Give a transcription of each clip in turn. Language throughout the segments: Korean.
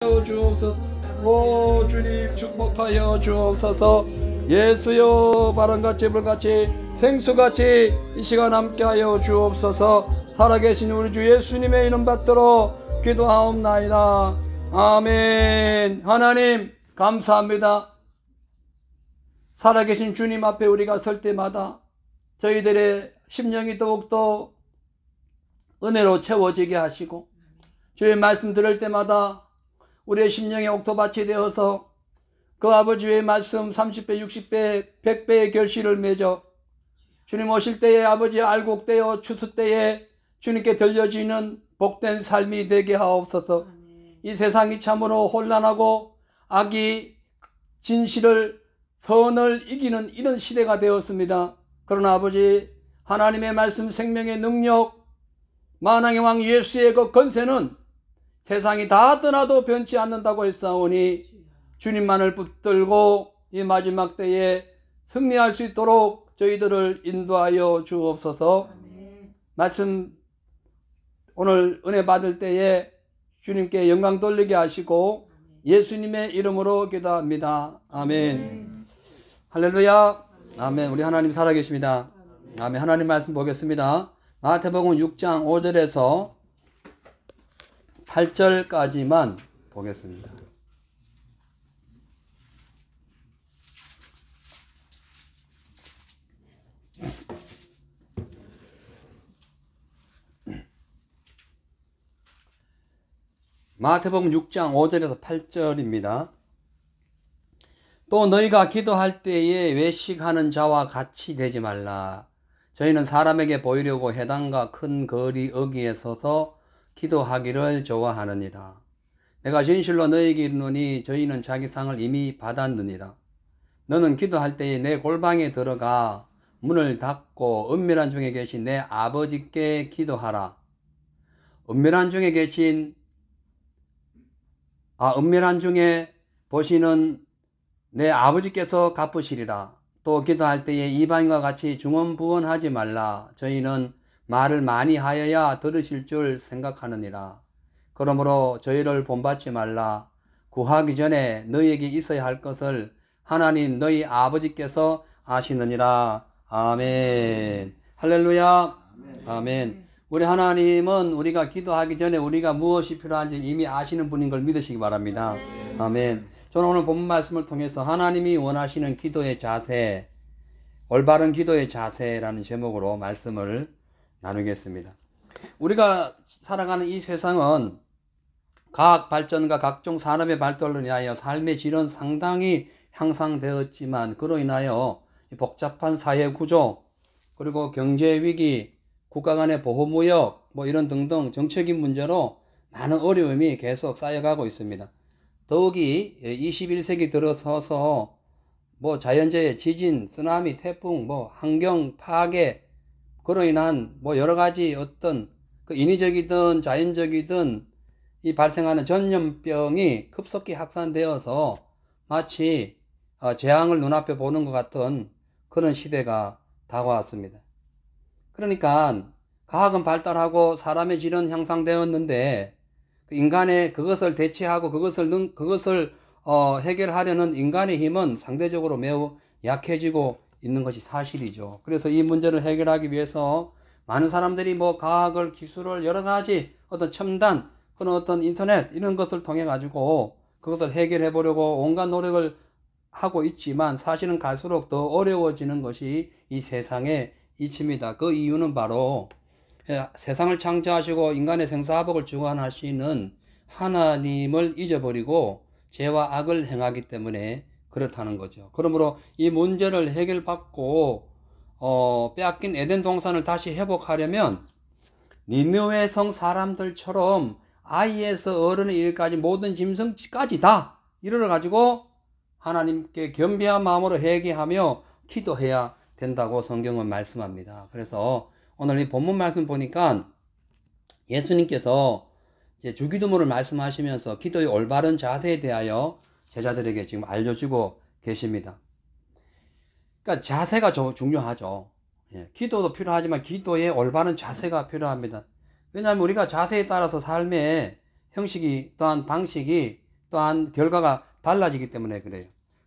주옵소서. 오 주님 축복하여 주옵소서. 예수여 바람같이 불같이 생수같이 이 시간 함께하여 주옵소서. 살아계신 우리 주 예수님의 이름 받들어 기도하옵나이다. 아멘. 하나님 감사합니다. 살아계신 주님 앞에 우리가 설 때마다 저희들의 심령이 더욱더 은혜로 채워지게 하시고, 주의 말씀 들을 때마다 우리의 심령에 옥토밭이 되어서 그 아버지의 말씀 30배, 60배, 100배의 결실을 맺어 주님 오실 때에 아버지 알곡되어 추수 때에 주님께 들려지는 복된 삶이 되게 하옵소서. 이 세상이 참으로 혼란하고 악이 진실을 선을 이기는 이런 시대가 되었습니다. 그러나 아버지 하나님의 말씀 생명의 능력 만왕의 왕 예수의 그 권세는 세상이 다 떠나도 변치 않는다고 했사오니 주님만을 붙들고 이 마지막 때에 승리할 수 있도록 저희들을 인도하여 주옵소서. 말씀 오늘 은혜 받을 때에 주님께 영광 돌리게 하시고 예수님의 이름으로 기도합니다. 아멘. 할렐루야. 아멘. 우리 하나님 살아계십니다. 아멘. 하나님 말씀 보겠습니다. 마태복음 6장 5절에서 8절까지만 보겠습니다. 마태복음 6장 5절에서 8절입니다. 또 너희가 기도할 때에 외식하는 자와 같이 되지 말라. 저희는 사람에게 보이려고 회당과 큰 거리 어귀에 서서 기도하기를 좋아하느니라. 내가 진실로 너희에게 이르노니 저희는 자기 상을 이미 받았느니라. 너는 기도할 때에 내 골방에 들어가 문을 닫고 은밀한 중에 계신 내 아버지께 기도하라. 은밀한 중에 보시는 내 아버지께서 갚으시리라. 또 기도할 때에 이방인과 같이 중언부언하지 말라. 저희는 말을 많이 하여야 들으실 줄 생각하느니라. 그러므로 저희를 본받지 말라. 구하기 전에 너희에게 있어야 할 것을 하나님 너희 아버지께서 아시느니라. 아멘. 할렐루야. 아멘. 우리 하나님은 우리가 기도하기 전에 우리가 무엇이 필요한지 이미 아시는 분인 걸 믿으시기 바랍니다. 아멘. 저는 오늘 본문 말씀을 통해서 하나님이 원하시는 기도의 자세, 올바른 기도의 자세라는 제목으로 말씀을 나누겠습니다. 우리가 살아가는 이 세상은 과학 발전과 각종 산업의 발달로 인하여 삶의 질은 상당히 향상되었지만 그로 인하여 복잡한 사회 구조, 그리고 경제 위기, 국가 간의 보호무역 이런 등등 정책인 문제로 많은 어려움이 계속 쌓여가고 있습니다. 더욱이 21세기 들어서서 자연재해, 지진, 쓰나미, 태풍, 환경 파괴, 그로 인한 여러 가지 어떤 인위적이든 자연적이든 이 발생하는 전염병이 급속히 확산되어서 마치 재앙을 눈앞에 보는 것 같은 그런 시대가 다가왔습니다. 그러니까 과학은 발달하고 사람의 질은 향상되었는데 인간의 그것을 대체하고 그것을 해결하려는 인간의 힘은 상대적으로 매우 약해지고 있는 것이 사실이죠. 그래서 이 문제를 해결하기 위해서 많은 사람들이 과학을, 기술을, 여러 가지 어떤 첨단, 그런 어떤 인터넷, 이런 것을 통해 가지고 그것을 해결해 보려고 온갖 노력을 하고 있지만 사실은 갈수록 더 어려워지는 것이 이 세상의 이치입니다. 그 이유는 바로 세상을 창조하시고 인간의 생사화복을 주관하시는 하나님을 잊어버리고 죄와 악을 행하기 때문에 그렇다는 거죠. 그러므로 이 문제를 해결받고 빼앗긴 에덴 동산을 다시 회복하려면 니느웨 성 사람들처럼 아이에서 어른에 이르기까지 모든 짐승까지 다 이르러 가지고 하나님께 겸비한 마음으로 회개하며 기도해야 된다고 성경은 말씀합니다. 그래서 오늘 이 본문 말씀 보니까 예수님께서 이제 주기도문을 말씀하시면서 기도의 올바른 자세에 대하여 제자들에게 지금 알려주고 계십니다. 그러니까 자세가 중요하죠. 기도도 필요하지만 기도의 올바른 자세가 필요합니다. 왜냐하면 우리가 자세에 따라서 삶의 형식이 또한 방식이 또한 결과가 달라지기 때문에 그래요.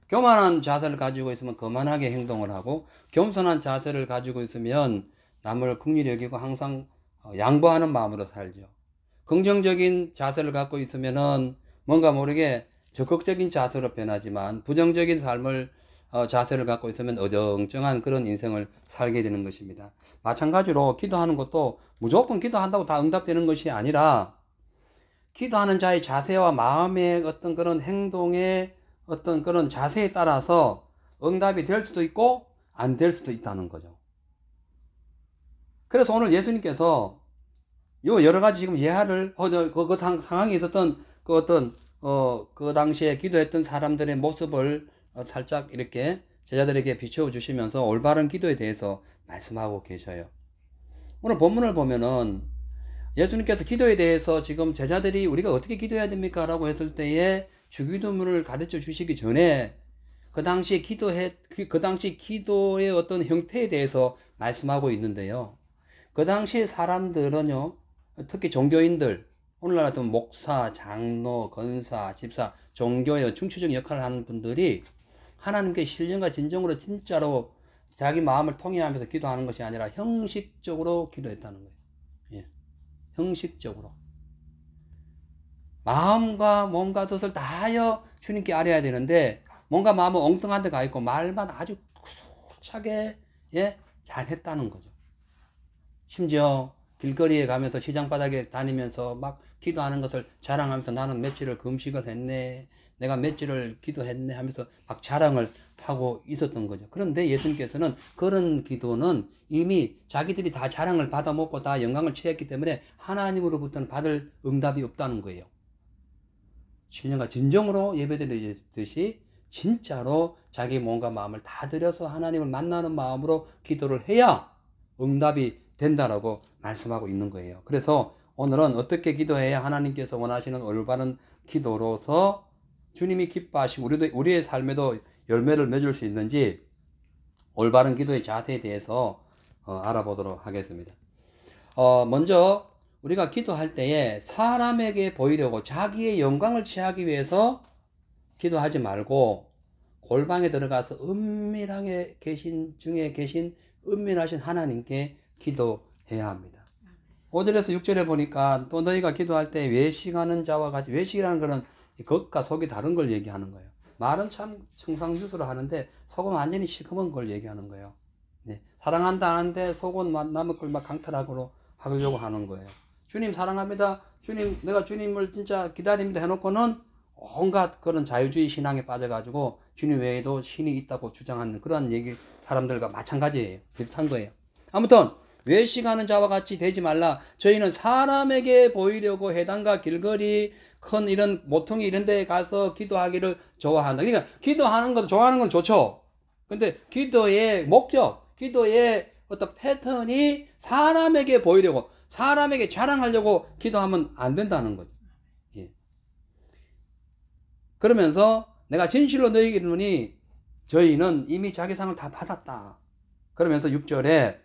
교만한 자세를 가지고 있으면 거만하게 행동을 하고, 겸손한 자세를 가지고 있으면 남을 긍휼히 여기고 항상 양보하는 마음으로 살죠. 긍정적인 자세를 갖고 있으면은 뭔가 모르게 적극적인 자세로 변하지만, 부정적인 삶을 자세를 갖고 있으면 어정쩡한 그런 인생을 살게 되는 것입니다. 마찬가지로 기도하는 것도 무조건 기도한다고 다 응답되는 것이 아니라, 기도하는 자의 자세와 마음의 어떤 그런 행동의 어떤 그런 자세에 따라서 응답이 될 수도 있고 안 될 수도 있다는 거죠. 그래서 오늘 예수님께서 요 여러 가지 지금 예화를 그 상황에 있었던 그 당시에 기도했던 사람들의 모습을 살짝 이렇게 제자들에게 비춰 주시면서 올바른 기도에 대해서 말씀하고 계셔요. 오늘 본문을 보면은 예수님께서 기도에 대해서 지금 제자들이 우리가 어떻게 기도해야 됩니까? 라고 했을 때에 주기도문을 가르쳐 주시기 전에 그 당시 기도의 어떤 형태에 대해서 말씀하고 있는데요. 그 당시 사람들은요, 특히 종교인들, 오늘날 같은 목사, 장로, 권사, 집사, 종교의 중추적 역할을 하는 분들이 하나님께 신령과 진정으로 진짜로 자기 마음을 통해하면서 기도하는 것이 아니라 형식적으로 기도했다는 거예요. 예. 형식적으로. 마음과 몸과 뜻을 다하여 주님께 아뢰어야 되는데, 뭔가 마음은 엉뚱한 데 가 있고 말만 아주 구수하게 잘했다는 거죠. 심지어 길거리에 가면서 시장 바닥에 다니면서 막 기도하는 것을 자랑하면서 나는 며칠을 금식을 했네, 내가 며칠을 기도했네 하면서 막 자랑을 하고 있었던 거죠. 그런데 예수님께서는 그런 기도는 이미 자기들이 다 자랑을 받아먹고 다 영광을 취했기 때문에 하나님으로부터는 받을 응답이 없다는 거예요. 신령과 진정으로 예배드리듯이 진짜로 자기 몸과 마음을 다 들여서 하나님을 만나는 마음으로 기도를 해야 응답이 된다라고 말씀하고 있는 거예요. 그래서 오늘은 어떻게 기도해야 하나님께서 원하시는 올바른 기도로서 주님이 기뻐하시고 우리의 삶에도 열매를 맺을 수 있는지 올바른 기도의 자세에 대해서 알아보도록 하겠습니다. 먼저 우리가 기도할 때에 사람에게 보이려고 자기의 영광을 취하기 위해서 기도하지 말고 골방에 들어가서 은밀하게 계신 중에 계신 은밀하신 하나님께 기도해야 합니다. 5절에서 6절에 보니까 또 너희가 기도할 때 외식하는 자와 같이, 외식이라는 것은 겉과 속이 다른 걸 얘기하는 거예요. 말은 참 청상유수로 하는데 속은 완전히 시커먼 걸 얘기하는 거예요. 네. 사랑한다 하는데 속은 남의 걸 막 강탈하고 하려고 하는 거예요. 주님 사랑합니다, 주님 내가 주님을 진짜 기다립니다 해놓고는 온갖 그런 자유주의 신앙에 빠져가지고 주님 외에도 신이 있다고 주장하는 그런 사람들과 마찬가지예요. 비슷한 거예요. 아무튼 외식하는 자와 같이 되지 말라. 저희는 사람에게 보이려고 회당과 길거리 큰 이런 모퉁이 이런 데 가서 기도하기를 좋아한다. 그러니까 기도하는 것 좋아하는 건 좋죠. 근데 기도의 목적, 기도의 어떤 패턴이 사람에게 보이려고, 사람에게 자랑하려고 기도하면 안 된다는 거죠. 예. 그러면서 내가 진실로 너희에게 이르노니 저희는 이미 자기 상을 다 받았다. 그러면서 6절에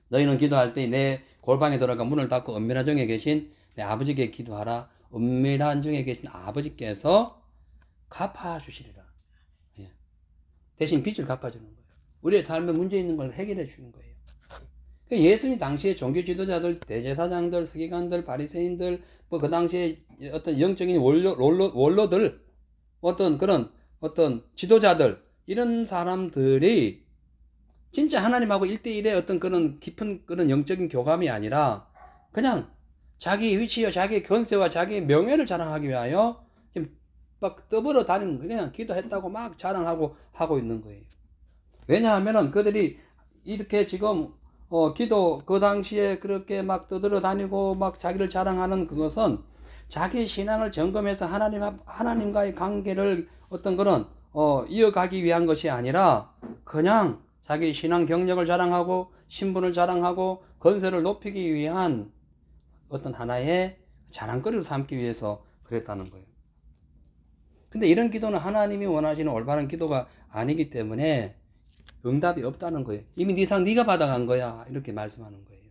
너희는 기도할 때 내 골방에 들어가 문을 닫고 은밀한 중에 계신 내 아버지께 기도하라. 은밀한 중에 계신 아버지께서 갚아주시리라. 예. 대신 빚을 갚아주는 거예요. 우리의 삶에 문제 있는 걸 해결해 주는 거예요. 예수님 당시에 종교 지도자들, 대제사장들, 서기관들, 바리새인들, 뭐 그 당시에 어떤 영적인 원로들, 어떤 지도자들, 이런 사람들이 진짜 하나님하고 1대1의 어떤 그런 깊은 그런 영적인 교감이 아니라 그냥 자기 위치와 자기 권세와 자기 명예를 자랑하기 위하여 지금 막 떠벌어 다니는 거예요. 그냥 기도했다고 막 자랑하고 하고 있는 거예요. 왜냐하면은 그들이 이렇게 지금 기도 그 당시에 그렇게 막 떠들어 다니고 막 자기를 자랑하는 그것은 자기 신앙을 점검해서 하나님과의 관계를 어떤 그런 이어가기 위한 것이 아니라 그냥 자기 신앙 경력을 자랑하고 신분을 자랑하고 권세를 높이기 위한 어떤 하나의 자랑거리로 삼기 위해서 그랬다는 거예요. 근데 이런 기도는 하나님이 원하시는 올바른 기도가 아니기 때문에 응답이 없다는 거예요. 이미 네 상 네가 받아간 거야, 이렇게 말씀하는 거예요.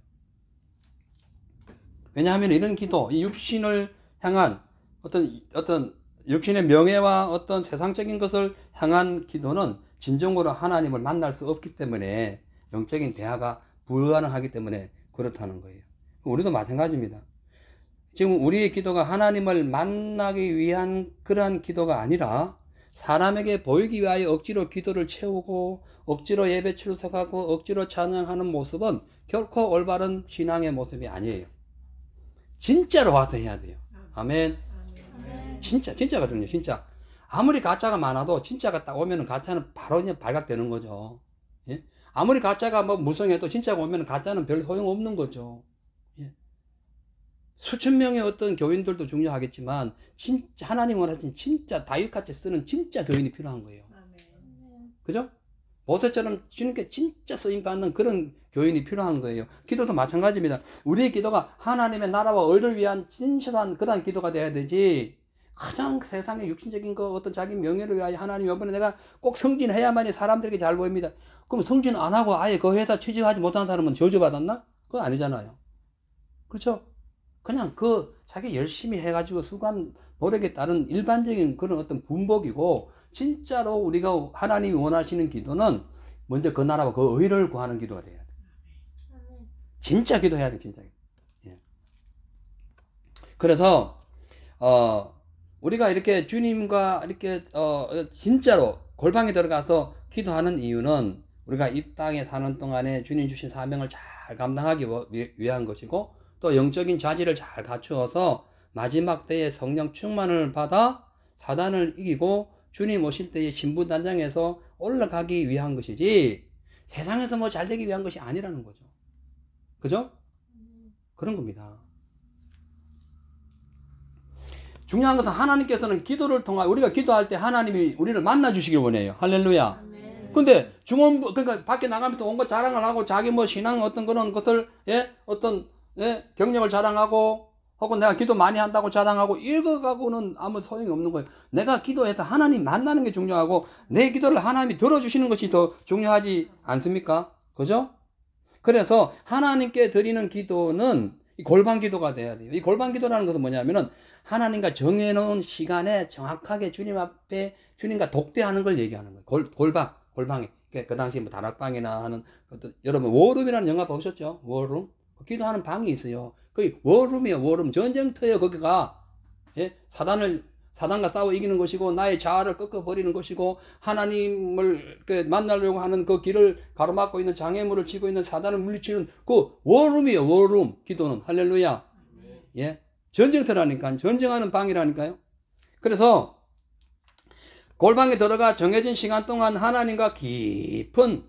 왜냐하면 이런 기도, 이 육신을 향한 어떤 육신의 명예와 어떤 세상적인 것을 향한 기도는 진정으로 하나님을 만날 수 없기 때문에 영적인 대화가 불가능하기 때문에 그렇다는 거예요. 우리도 마찬가지입니다. 지금 우리의 기도가 하나님을 만나기 위한 그러한 기도가 아니라 사람에게 보이기 위하여 억지로 기도를 채우고 억지로 예배 출석하고 억지로 찬양하는 모습은 결코 올바른 신앙의 모습이 아니에요. 진짜로 와서 해야 돼요. 아멘. 진짜거든요. 진짜. 아무리 가짜가 많아도 진짜가 딱 오면 가짜는 바로 그냥 발각되는 거죠. 예? 아무리 가짜가 뭐 무성해도 진짜가 오면 가짜는 별 소용없는 거죠. 예? 수천 명의 어떤 교인들도 중요하겠지만 진짜 하나님을 하신 진짜 다윗같이 쓰는 진짜 교인이 필요한 거예요. 그죠? 모세처럼 주님께 진짜 쓰임받는 그런 교인이 필요한 거예요. 기도도 마찬가지입니다. 우리의 기도가 하나님의 나라와 의를 위한 진실한 그런 기도가 돼야 되지, 가장 세상의 육신적인 거 어떤 자기 명예를 위하여 하나님 이번에 내가 꼭 승진해야만이 사람들에게 잘 보입니다. 그럼 승진 안 하고 아예 그 회사 취직하지 못한 사람은 저주받았나? 그건 아니잖아요. 그렇죠? 그냥 자기 열심히 해가지고 수고한 노력에 따른 일반적인 그런 어떤 분복이고, 진짜로 우리가 하나님이 원하시는 기도는 먼저 그 나라와 그 의를 구하는 기도가 돼야 돼. 진짜 기도해야 돼, 진짜. 예. 그래서 우리가 이렇게 주님과 이렇게 진짜로 골방에 들어가서 기도하는 이유는 우리가 이 땅에 사는 동안에 주님 주신 사명을 잘 감당하기 위한 것이고, 또 영적인 자질을 잘 갖추어서 마지막 때에 성령 충만을 받아 사단을 이기고 주님 오실 때의 신부단장에서 올라가기 위한 것이지, 세상에서 뭐 잘되기 위한 것이 아니라는 거죠. 그죠? 그런 겁니다. 중요한 것은 하나님께서는 기도를 통해, 우리가 기도할 때 하나님이 우리를 만나 주시길 원해요. 할렐루야. 근데 그러니까 밖에 나가면서 온갖 자랑을 하고 자기 뭐 신앙 어떤 그런 것을, 경력을 자랑하고, 혹은 내가 기도 많이 한다고 자랑하고, 이거 갖고는 아무 소용이 없는 거예요. 내가 기도해서 하나님 만나는 게 중요하고, 내 기도를 하나님이 들어주시는 것이 더 중요하지 않습니까? 그죠? 그래서 하나님께 드리는 기도는 이 골방 기도가 돼야 돼요. 이 골방 기도라는 것은 뭐냐면은 하나님과 정해놓은 시간에 정확하게 주님 앞에 주님과 독대하는 걸 얘기하는 거예요. 골방에. 그 당시 뭐 다락방이나 하는, 여러분 워룸이라는 영화 보셨죠? 워룸? 기도하는 방이 있어요. 거기 워룸이에요. 워룸. 전쟁터예요. 거기가. 예? 사단과 싸워 이기는 것이고, 나의 자아를 꺾어버리는 것이고, 하나님을 만나려고 하는 그 길을 가로막고 있는 장애물을 치고 있는 사단을 물리치는 그 워룸이에요. 워룸. 기도는. 할렐루야. 예? 전쟁터라니까. 전쟁하는 방이라니까요. 그래서 골방에 들어가 정해진 시간 동안 하나님과 깊은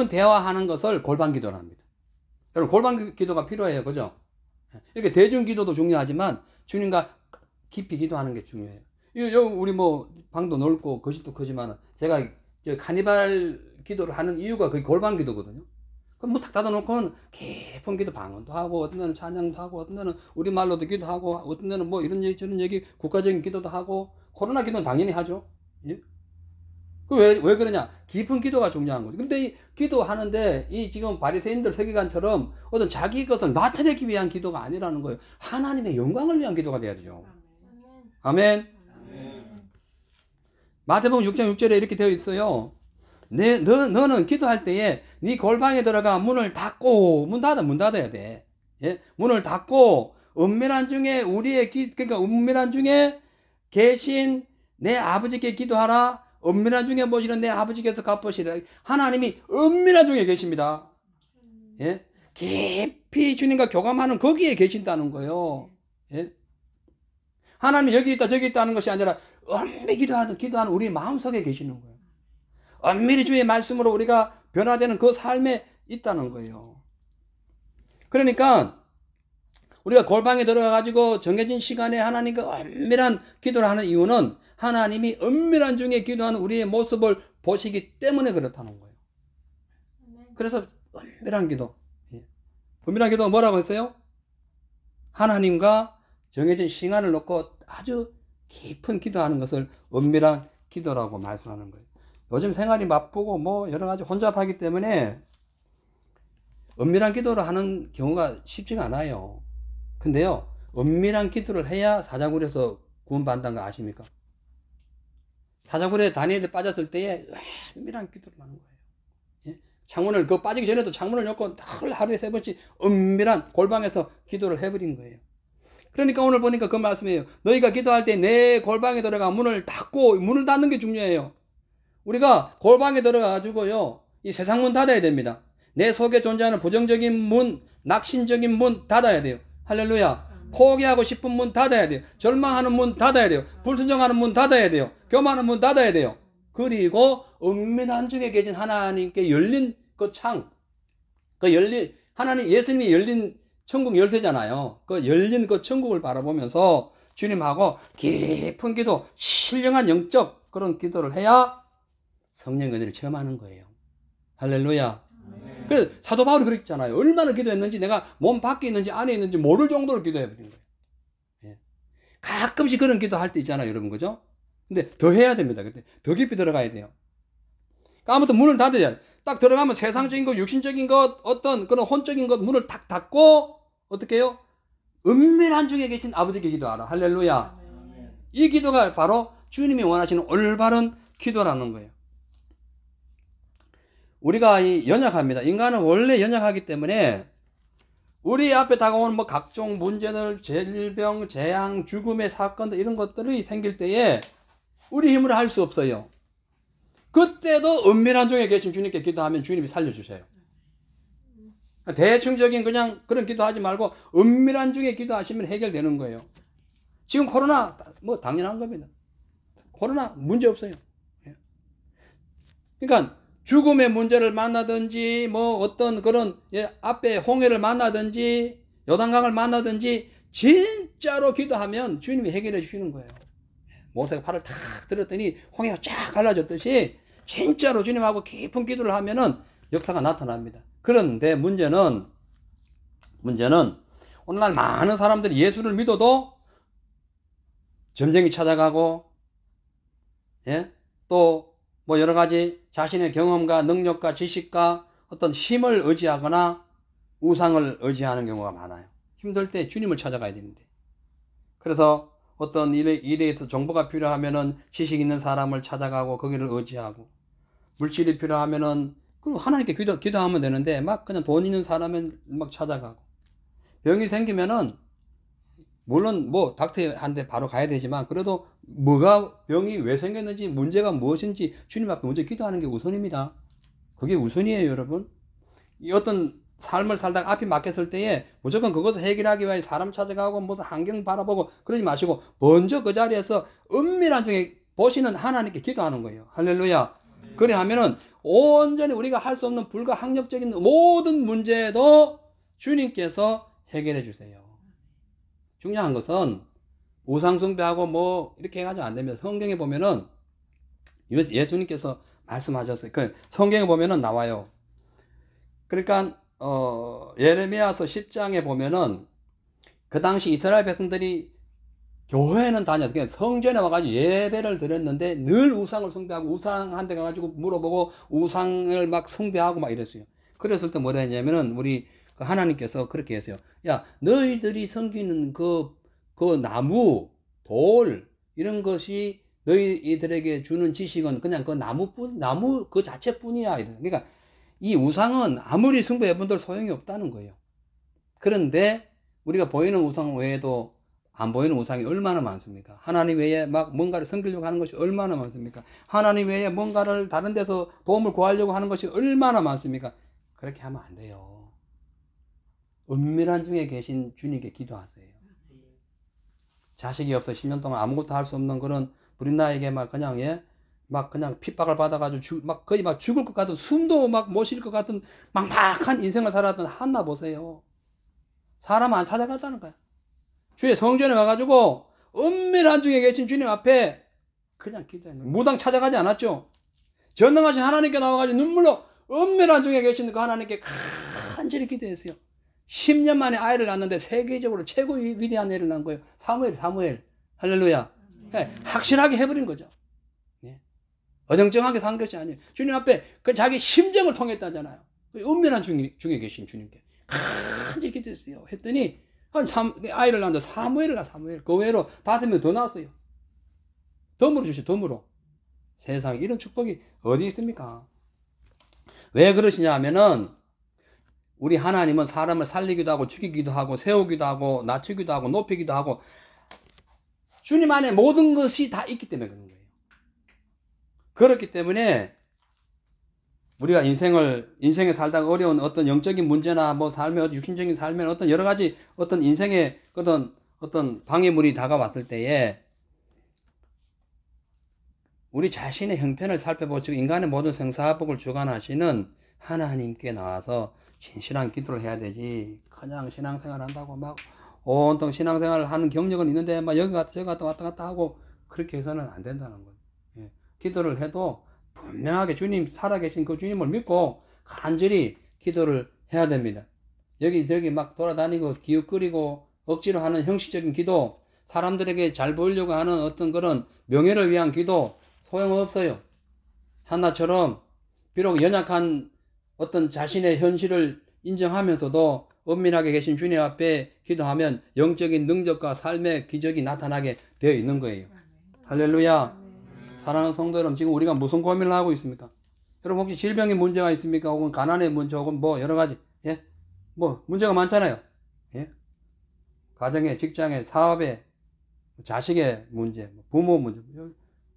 대화하는 것을 골방 기도를 합니다. 여러분, 골방 기도가 필요해요. 그죠? 이렇게 대중 기도도 중요하지만 주님과 깊이 기도하는 게 중요해요. 우리 뭐 방도 넓고 거실도 크지만 제가 카니발 기도를 하는 이유가 그 골방 기도거든요. 그럼 뭐 탁 닫아놓고는 깊은 기도, 방언도 하고, 어떤 데는 찬양도 하고, 어떤 데는 우리말로도 기도하고, 어떤 데는 뭐 이런 얘기 저런 얘기 국가적인 기도도 하고. 코로나 기도는 당연히 하죠. 예? 왜 그러냐? 깊은 기도가 중요한 거죠. 근데 이 기도하는데 이 지금 바리새인들 세계관처럼 어떤 자기 것을 나타내기 위한 기도가 아니라는 거예요. 하나님의 영광을 위한 기도가 돼야 되죠. 아멘. 마태복음 6장 6절에 이렇게 되어 있어요. 너는 기도할 때에 네 골방에 들어가 문을 닫고, 문 닫아야 돼. 예? 문을 닫고 은밀한 중에 그러니까 은밀한 중에 계신 내 아버지께 기도하라. 은밀한 중에 보시는 내 아버지께서 갚으시라. 하나님이 은밀한 중에 계십니다. 예? 깊이 주님과 교감하는 거기에 계신다는 거예요. 예? 하나님이 여기 있다 저기 있다는 것이 아니라 은밀히 기도하는 우리 마음속에 계시는 거예요. 은밀히 주의 말씀으로 우리가 변화되는 그 삶에 있다는 거예요. 그러니까 우리가 골방에 들어가가지고 정해진 시간에 하나님과 은밀한 기도를 하는 이유는 하나님이 은밀한 중에 기도하는 우리의 모습을 보시기 때문에 그렇다는 거예요. 그래서 은밀한 기도. 은밀한 기도가 뭐라고 했어요? 하나님과 정해진 시간을 놓고 아주 깊은 기도하는 것을 은밀한 기도라고 말씀하는 거예요. 요즘 생활이 바쁘고 뭐 여러 가지 혼잡하기 때문에 은밀한 기도를 하는 경우가 쉽지가 않아요. 근데요, 은밀한 기도를 해야 사자굴에서 구원받는다는 거 아십니까? 사자굴에 다니엘이 빠졌을 때에 은밀한 기도를 하는 거예요. 예? 창문을, 그 빠지기 전에도 창문을 열고 늘 하루에 3번씩 은밀한 골방에서 기도를 해버린 거예요. 그러니까 오늘 보니까 그 말씀이에요. 너희가 기도할 때 내 골방에 들어가 문을 닫고, 문을 닫는 게 중요해요. 우리가 골방에 들어가가지고요, 이 세상 문 닫아야 됩니다. 내 속에 존재하는 부정적인 문, 낙심적인 문 닫아야 돼요. 할렐루야. 포기하고 싶은 문 닫아야 돼요. 절망하는 문 닫아야 돼요. 불순종하는 문 닫아야 돼요. 교만하는 문 닫아야 돼요. 그리고 은밀한 중에 계신 하나님께 열린 그 창, 하나님, 예수님이 열린 천국 열쇠잖아요. 그 열린 그 천국을 바라보면서 주님하고 깊은 기도, 신령한 영적 그런 기도를 해야 성령 은혜를 체험하는 거예요. 할렐루야. 그래서 사도 바울이 그랬잖아요. 얼마나 기도했는지, 내가 몸 밖에 있는지 안에 있는지 모를 정도로 기도해버린 거예요. 예. 가끔씩 그런 기도할 때 있잖아요, 여러분, 그죠? 근데 더 해야 됩니다. 그때 더 깊이 들어가야 돼요. 그러니까 아무튼 문을 닫아야 돼요. 딱 들어가면 세상적인 것, 육신적인 것, 어떤 그런 혼적인 것 문을 탁 닫고 어떻게 해요? 은밀한 중에 계신 아버지께 기도하라. 할렐루야. 이 기도가 바로 주님이 원하시는 올바른 기도라는 거예요. 우리가 연약합니다. 인간은 원래 연약하기 때문에 우리 앞에 다가오는 뭐 각종 문제들, 질병, 재앙, 죽음의 사건들, 이런 것들이 생길 때에 우리 힘으로 할 수 없어요. 그때도 은밀한 중에 계신 주님께 기도하면 주님이 살려주세요. 대충적인 그냥 그런 기도하지 말고 은밀한 중에 기도하시면 해결되는 거예요. 지금 코로나 뭐 당연한 겁니다. 코로나 문제 없어요. 그러니까 죽음의 문제를 만나든지 뭐 어떤 그런 앞에 홍해를 만나든지 요단강을 만나든지 진짜로 기도하면 주님이 해결해 주시는 거예요. 모세가 팔을 탁 들었더니 홍해가 쫙 갈라졌듯이 진짜로 주님하고 깊은 기도를 하면은 역사가 나타납니다. 그런데 문제는 오늘날 많은 사람들이 예수를 믿어도 점쟁이 찾아가고, 예? 또 뭐 여러 가지 자신의 경험과 능력과 지식과 어떤 힘을 의지하거나 우상을 의지하는 경우가 많아요. 힘들 때 주님을 찾아가야 되는데. 그래서 어떤 일에 있어 정보가 필요하면은 지식 있는 사람을 찾아가고 거기를 의지하고, 물질이 필요하면은 그럼 하나님께 기도하면 되는데 막 그냥 돈 있는 사람은 막 찾아가고, 병이 생기면은 물론 뭐 닥터한테 바로 가야 되지만 그래도 뭐가 병이 왜 생겼는지 문제가 무엇인지 주님 앞에 먼저 기도하는 게 우선입니다. 그게 우선이에요, 여러분. 이 어떤 삶을 살다가 앞이 막혔을 때에 무조건 그것을 해결하기 위해 사람 찾아가고 무슨 환경 바라보고 그러지 마시고 먼저 그 자리에서 은밀한 중에 보시는 하나님께 기도하는 거예요. 할렐루야. 그래 하면은 온전히 우리가 할 수 없는 불가항력적인 모든 문제도 주님께서 해결해 주세요. 중요한 것은 우상숭배하고 뭐 이렇게 해가지고 안 됩니다. 성경에 보면은 예수님께서 말씀하셨어요. 그 성경에 보면은 나와요. 그러니까 예레미야서 10장에 보면은 그 당시 이스라엘 백성들이 교회는 다녔어요. 그냥 성전에 와가지고 예배를 드렸는데 늘 우상을 숭배하고 우상한테 가가지고 물어보고 우상을 막 숭배하고 막 이랬어요. 그랬을 때 뭐라 했냐면은 우리 하나님께서 그렇게 했어요. 야, 너희들이 섬기는 그 나무, 돌, 이런 것이 너희들에게 주는 지식은 그냥 그 나무 그 자체뿐이야. 그러니까 이 우상은 아무리 숭배해본들 소용이 없다는 거예요. 그런데 우리가 보이는 우상 외에도 안 보이는 우상이 얼마나 많습니까? 하나님 외에 막 뭔가를 섬기려고 하는 것이 얼마나 많습니까? 하나님 외에 뭔가를 다른 데서 도움을 구하려고 하는 것이 얼마나 많습니까? 그렇게 하면 안 돼요. 은밀한 중에 계신 주님께 기도하세요. 자식이 없어 10년 동안 아무것도 할 수 없는 그런 브린나에게 막 그냥 막 그냥 핍박을 받아가지고 막 거의 막 죽을 것 같은, 숨도 막 못 쉴 것 같은 막막한 인생을 살았던 한나 보세요. 사람 안 찾아갔다는 거야. 주의 성전에 가가지고 은밀한 중에 계신 주님 앞에 그냥 기도했는 거예요. 무당 찾아가지 않았죠. 전능하신 하나님께 나와가지고 눈물로 은밀한 중에 계신 그 하나님께 간절히 기도했어요. 10년 만에 아이를 낳았는데 세계적으로 최고 위대한 애를 낳은 거예요. 사무엘. 할렐루야. 확실하게 해버린 거죠. 어정쩡하게 산 것이 아니에요. 주님 앞에 그 자기 심정을 통했다잖아요. 은밀한 중에 계신 주님께 간절히 기도했어요. 했더니 아이를 낳았는데 사무엘을 낳아. 그 외로 5명 더 낳았어요. 덤으로 주시, 덤으로. 세상에 이런 축복이 어디 있습니까? 왜 그러시냐 하면은 우리 하나님은 사람을 살리기도 하고 죽이기도 하고 세우기도 하고 낮추기도 하고 높이기도 하고 주님 안에 모든 것이 다 있기 때문에 그런 거예요. 그렇기 때문에 우리가 인생에 살다가 어려운 어떤 영적인 문제나 뭐 삶의 육신적인 삶의 어떤 여러 가지 어떤 인생의 어떤 방해물이 다가왔을 때에 우리 자신의 형편을 살펴보시고 인간의 모든 생사복을 주관하시는 하나님께 나와서 진실한 기도를 해야 되지. 그냥 신앙생활 한다고 막 온통 신앙생활을 하는 경력은 있는데 막 여기 갔다 저기 갔다 왔다 갔다 하고 그렇게 해서는 안 된다는 거예요. 예. 기도를 해도 분명하게 주님 살아계신 그 주님을 믿고 간절히 기도를 해야 됩니다. 여기저기 막 돌아다니고 기웃거리고 억지로 하는 형식적인 기도, 사람들에게 잘 보이려고 하는 어떤 그런 명예를 위한 기도 소용없어요. 한나처럼 비록 연약한 어떤 자신의 현실을 인정하면서도 엄밀하게 계신 주님 앞에 기도하면 영적인 능력과 삶의 기적이 나타나게 되어 있는 거예요. 할렐루야. 사랑하는 성도 여러분, 지금 우리가 무슨 고민을 하고 있습니까? 여러분 혹시 질병의 문제가 있습니까? 혹은 가난의 문제, 혹은 뭐 여러 가지, 예? 뭐 문제가 많잖아요. 예? 가정에, 직장에, 사업에, 자식의 문제, 부모 문제,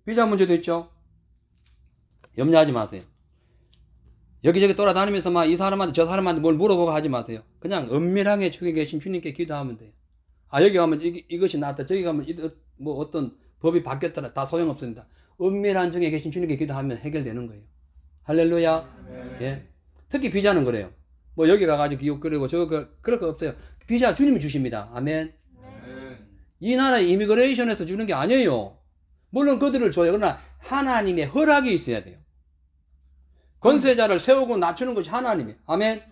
비자 문제도 있죠. 염려하지 마세요. 여기저기 돌아다니면서 막 이 사람한테 저 사람한테 뭘 물어보고 하지 마세요. 그냥 은밀하게 주에 계신 주님께 기도하면 돼요. 아, 여기 가면 이것이 나왔다. 저기 가면 뭐 어떤 법이 바뀌었더라. 다 소용없습니다. 은밀한 중에 계신 주님께 기도하면 해결되는 거예요. 할렐루야. 예. 특히 비자는 그래요. 뭐 여기 가가지고 기웃거리고 그럴 거 없어요. 비자 주님이 주십니다. 아멘. 이 나라 이미그레이션에서 주는 게 아니에요. 물론 그들을 줘요. 그러나 하나님의 허락이 있어야 돼요. 권세자를 세우고 낮추는 것이 하나님이에요. 아멘.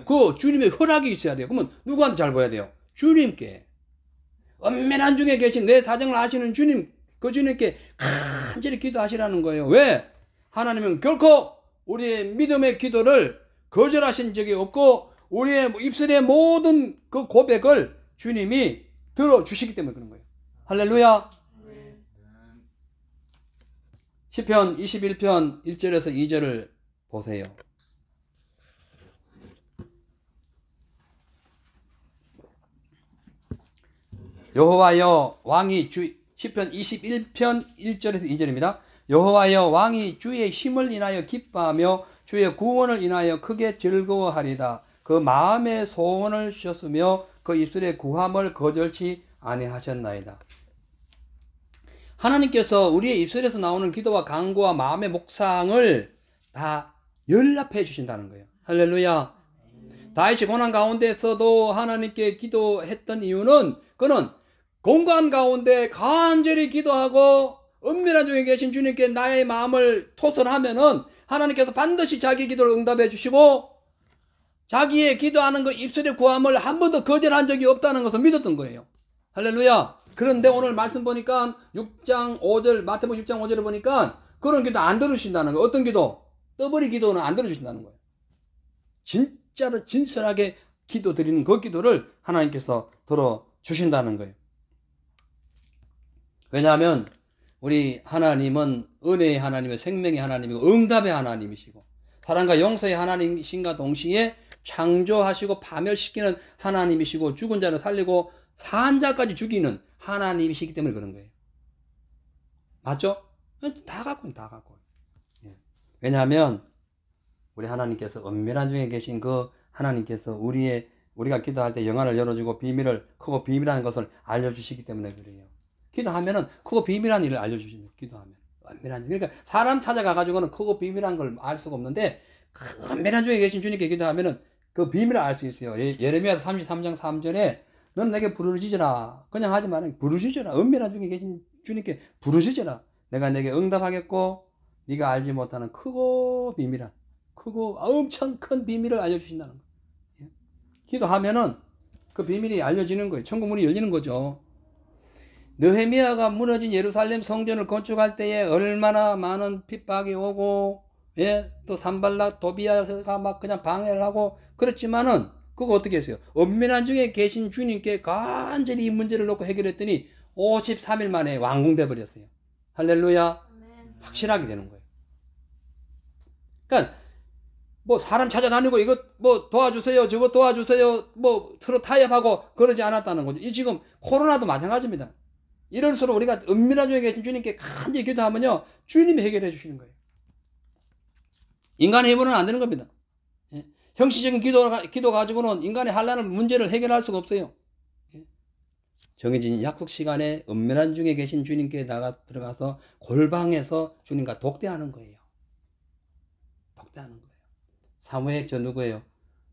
그 주님의 허락이 있어야 돼요. 그러면 누구한테 잘 보여야 돼요? 주님께. 은밀한 중에 계신 내 사정을 아시는 주님, 그 주님께 간절히 기도하시라는 거예요. 왜? 하나님은 결코 우리의 믿음의 기도를 거절하신 적이 없고 우리의 입술의 모든 그 고백을 주님이 들어주시기 때문에 그런 거예요. 할렐루야. 시편 21편 1절에서 2절을 보세요. 여호와여 왕이 시편 21편 1절에서 2절입니다. 여호와여 왕이 주의 힘을 인하여 기뻐하며 주의 구원을 인하여 크게 즐거워하리다. 그 마음의 소원을 주셨으며 그 입술의 구함을 거절치 아니하셨나이다. 하나님께서 우리의 입술에서 나오는 기도와 간구와 마음의 묵상을 다 연락해 주신다는 거예요. 할렐루야. 다윗이 고난 가운데서도 하나님께 기도했던 이유는 그는 공간 가운데 간절히 기도하고 은밀한 중에 계신 주님께 나의 마음을 토설하면은 하나님께서 반드시 자기 기도를 응답해 주시고 자기의 기도하는 그 입술의 구함을 한 번도 거절한 적이 없다는 것을 믿었던 거예요. 할렐루야. 그런데 오늘 말씀 보니까 6장 5절, 마태복음 6장 5절을 보니까 그런 기도 안 들으신다는 거예요. 어떤 기도? 떠버리 기도는 안 들으신다는 거예요. 진짜로 진실하게 기도 드리는 그 기도를 하나님께서 들어주신다는 거예요. 왜냐하면 우리 하나님은 은혜의 하나님이고 생명의 하나님이고 응답의 하나님이시고 사랑과 용서의 하나님이신가 동시에 창조하시고 파멸시키는 하나님이시고 죽은 자를 살리고 산 자까지 죽이는 하나님이시기 때문에 그런 거예요. 맞죠? 다 갖고 예. 왜냐하면 우리 하나님께서 은밀한 중에 계신 그 하나님께서 우리가 기도할 때 영안을 열어주고 비밀을 크고 비밀한 것을 알려주시기 때문에 그래요. 기도하면은 크고 비밀한 일을 알려주십니다. 기도하면 은밀한 일. 그러니까 사람 찾아가가지고는 크고 비밀한 걸 알 수가 없는데 은밀한 중에 계신 주님께 기도하면은 그 비밀을 알 수 있어요. 예레미야서 33장 3절에 넌 내게 부르짖으라. 그냥 하지 말고 부르짖으라. 은밀한 중에 계신 주님께 부르짖으라. 내가 내게 응답하겠고 네가 알지 못하는 크고 비밀한 크고 엄청 큰 비밀을 알려주신다는 거예요. 기도하면은 그 비밀이 알려지는 거예요. 천국 문이 열리는 거죠. 느헤미야가 무너진 예루살렘 성전을 건축할 때에 얼마나 많은 핍박이 오고 또 산발락 도비아가 막 그냥 방해를 하고 그렇지만은 그거 어떻게 했어요? 은밀한 중에 계신 주님께 간절히 이 문제를 놓고 해결했더니 53일 만에 완공돼 버렸어요. 할렐루야. 확실하게 되는 거예요. 그러니까 뭐 사람 찾아다니고 이것 뭐 도와주세요, 저것 도와주세요, 뭐 서로 타협하고 그러지 않았다는 거죠. 이 지금 코로나도 마찬가지입니다. 이럴수록 우리가 은밀한 중에 계신 주님께 간절히 기도하면요, 주님이 해결해 주시는 거예요. 인간의 힘으로는 안 되는 겁니다. 예. 형식적인 기도 가지고는 인간의 한란한 문제를 해결할 수가 없어요. 예. 정해진 약속 시간에 은밀한 중에 계신 주님께 들어가서 골방에서 주님과 독대하는 거예요. 독대하는 거예요. 사무엘 저 누구예요?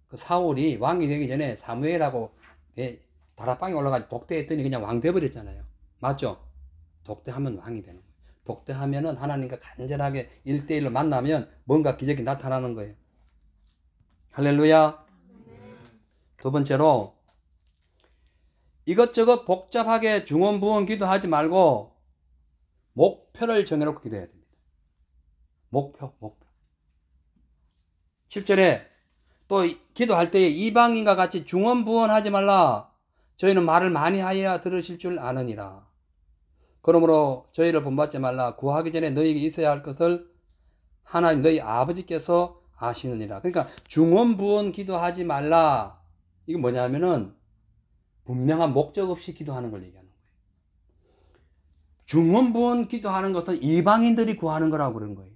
그 사울이 왕이 되기 전에 사무엘하고 다락방에 올라가서 독대했더니 그냥 왕 돼버렸잖아요. 맞죠? 독대하면 왕이 되는 거예요. 독대하면은 하나님과 간절하게 1대1로 만나면 뭔가 기적이 나타나는 거예요. 할렐루야. 두 번째로, 이것저것 복잡하게 중언부언 기도하지 말고 목표를 정해놓고 기도해야 됩니다. 목표. 7절에 또 기도할 때에 이방인과 같이 중언부언하지 말라. 저희는 말을 많이 하여야 들으실 줄 아느니라. 그러므로 저희를 본받지 말라. 구하기 전에 너희에게 있어야 할 것을 하나님 너희 아버지께서 아시느니라. 그러니까 중언부언 기도하지 말라. 이게 뭐냐면은 분명한 목적 없이 기도하는 걸 얘기하는 거예요. 중언부언 기도하는 것은 이방인들이 구하는 거라고 그런 거예요.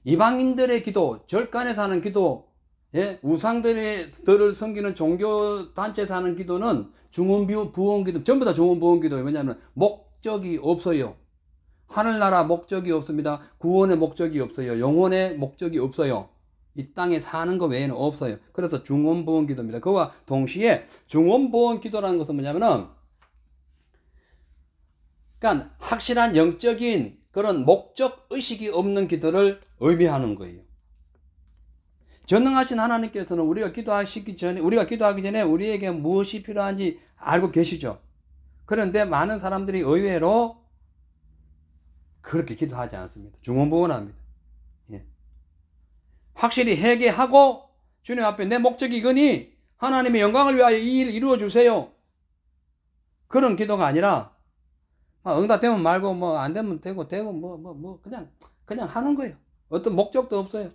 이방인들의 기도, 절간에서 하는 기도, 우상들을 섬기는 종교단체에서 하는 기도는 중언부언 기도, 전부 다 중언부언 기도예요. 왜냐하면 목적이 없어요. 하늘나라 목적이 없습니다. 구원의 목적이 없어요. 영혼의 목적이 없어요. 이 땅에 사는 것 외에는 없어요. 그래서 중언부언 기도입니다. 그와 동시에 중언부언 기도라는 것은 뭐냐면은, 그러니까 확실한 영적인 그런 목적 의식이 없는 기도를 의미하는 거예요. 전능하신 하나님께서는 우리가 기도하기 전에 우리에게 무엇이 필요한지 알고 계시죠. 그런데 많은 사람들이 의외로 그렇게 기도하지 않습니다. 중언부언합니다. 예. 확실히 회개하고 주님 앞에 내 목적이 이거니 하나님의 영광을 위하여 이 일을 이루어 주세요. 그런 기도가 아니라 응답되면 말고 뭐 안 되면 되고 그냥 하는 거예요. 어떤 목적도 없어요.